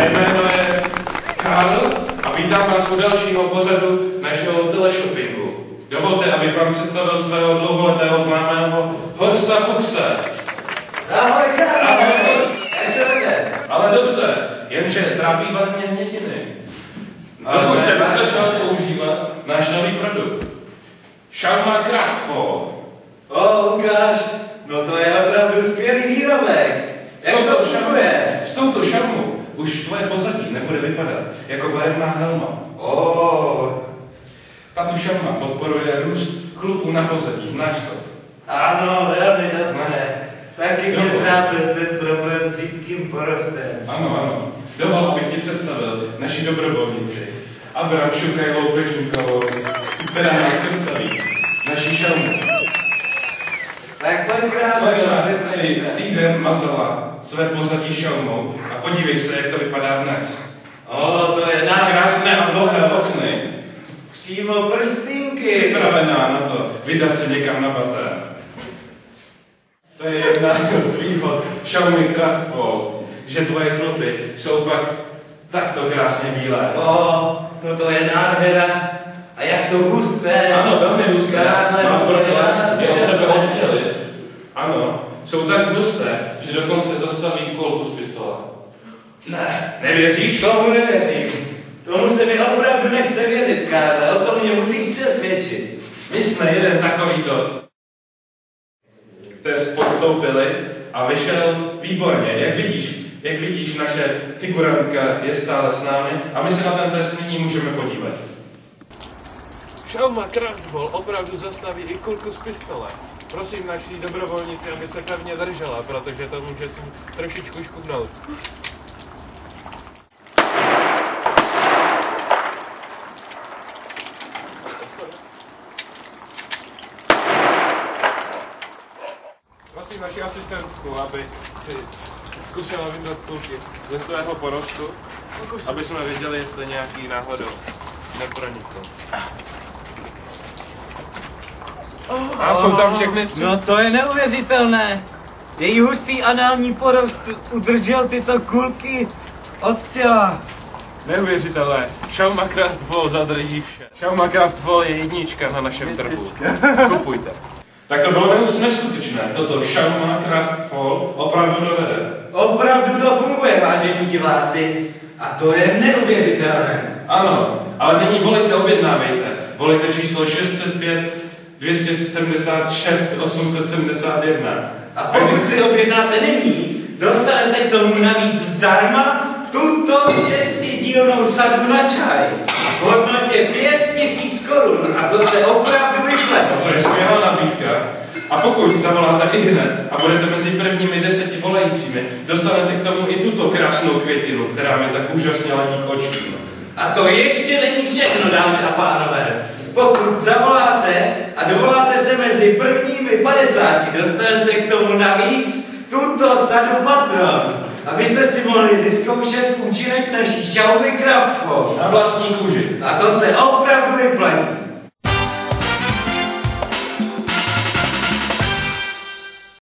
Mé jméno je Karl a vítám vás u dalšího pořadu našeho teleshoppingu. Dovolte, abych vám představil svého dlouholetého známého Horsta Fuchse. Ahoj, Karl! Ahoj, Horst! Jak se jde? Ale dobře, jenže trápí mě hnědiny. Dokud jsem nezačal používat náš nový produkt. Schauma Kraftfall. Lukáš, no to je opravdu skvělý výrobek. Jak to funguje? S touto šaumou už tvoje pozadí nebude vypadat jako barevná helma. Tato šauma podporuje růst chlupů na pozadí, znáš to? Ano, velmi dobře. Taky mě trápil ten problém s řídkým porostem. Ano. Dovol, abych ti představil naši dobrovolnici. Abram Šukaj-Loupežníkovou, která nám představí naši šaumu. Tak pojď krásně. Slečna si týden mazala své pozadí šaumou a podívej se, jak to vypadá dnes. To je nádherné. Krásné a dlouhé okny. Přímo prstinky. Připravená na to vydat se někam na bazén. To je jedna z výhod Xiaomi Kraftfall, že tvoje chlupy jsou pak takto krásně bílé. No to je nádhera. A jak jsou husté. Ano, velmi husté. Mám problém je od sebe oddělit. Ano, jsou tak husté, že dokonce zastaví kolku z pistole. Ne. Nevěříš? Tomu nevěřím. Tomu se mi opravdu nechce věřit, Karle. O tom mě musíš přesvědčit. My jsme jeden takovýto test podstoupili a vyšel výborně. Jak vidíš, naše figurantka je stále s námi a my se na ten test nyní můžeme podívat. Schauma Kraftfall opravdu zastaví i kulku z pistole. Prosím naší dobrovolnici, aby se pevně držela, protože to může si trošičku škubnout. Prosím naši asistentku, aby si zkusila vyndat kulky ze svého porostu, aby jsme viděli, jestli nějaký náhodou nepronikl. A jsou tam všechny tři. No to je neuvěřitelné. Její hustý anální porost udržel tyto kulky od těla. Neuvěřitelné. Schauma Kraftfall zadrží vše. Schauma Kraftfall je jednička na našem trhu. Kupujte. Tak to bylo neskutečné. Toto Schauma Kraftfall opravdu dovede. Opravdu to funguje, vážení diváci. A to je neuvěřitelné. Ano, ale nyní volejte, objednávejte. Volejte číslo 605 276 871. A pokud si objednáte nyní, dostanete k tomu navíc zdarma tuto 6dílnou sadu na čaj v hodnotě 5000 korun. A to se opravdu vyplete. No to je skvělá nabídka. A pokud zavoláte i hned a budete mezi prvními 10 volajícími, dostanete k tomu i tuto krásnou květinu, která mi tak úžasně ladí k očím. A to ještě není všechno, dámy a pánové. Pokud zavoláte a dovoláte se mezi prvními 50, dostanete k tomu navíc tuto sadu patron, abyste si mohli vyzkoušet účinek naší Xiaomi Kraftfall. Na vlastní kůži. A to se opravdu vyplatí.